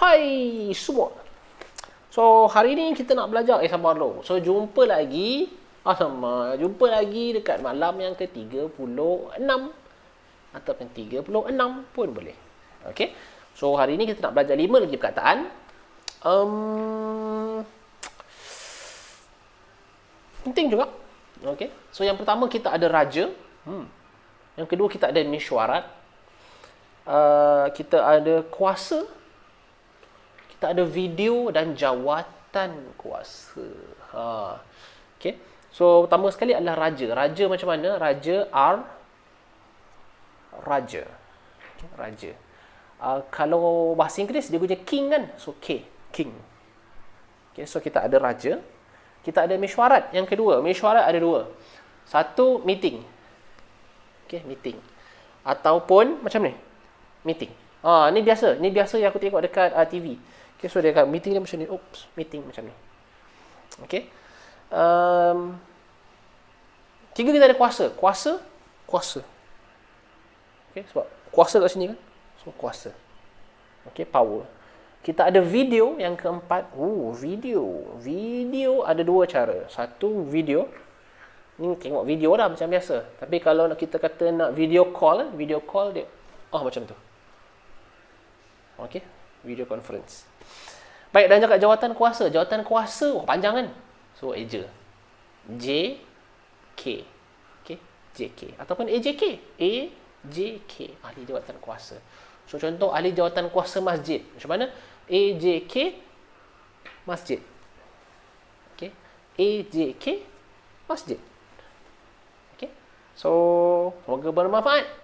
Hai semua. So, hari ni kita nak belajar. Sabar dulu. So, jumpa lagi. Jumpa lagi dekat malam yang ke-36. Ataupun 36 pun boleh. Okay. So, hari ni kita nak belajar 5 lagi perkataan. Penting juga. Okay. So, yang pertama kita ada raja. Yang kedua kita ada mesyuarat. Kita ada kuasa. Kita ada video dan jawatan kuasa. Okay. So, pertama sekali adalah raja. Raja macam mana? Raja raja. Okay. Raja. Kalau bahasa Inggeris dia guna king kan? So, king. Okay. So, kita ada raja. Kita ada mesyuarat. Yang kedua, mesyuarat ada dua. Satu, meeting. Okay, meeting. Ataupun macam ni. Meeting. Ni biasa. Ni biasa yang aku tengok dekat TV. Okay, so dia kat meeting dia macam ni. Meeting macam ni. Okay. Tiga kita ada kuasa. Kuasa. Okay, sebab kuasa kat sini kan. So, kuasa. Okay, power. Kita ada video yang keempat. Video. Video ada dua cara. Satu, video. Ni tengok video lah macam biasa. Tapi kalau kita kata nak video call dia macam tu. Okay, video conference. Baik, dan juga jawatan kuasa. Jawatan kuasa, panjang kan? So, eja. JK. Okay, JK. Ataupun AJK. AJK. Ahli jawatan kuasa. So, contoh ahli jawatan kuasa masjid. Macam mana? AJK masjid. Okay. AJK masjid. Okay. So, semoga bermanfaat.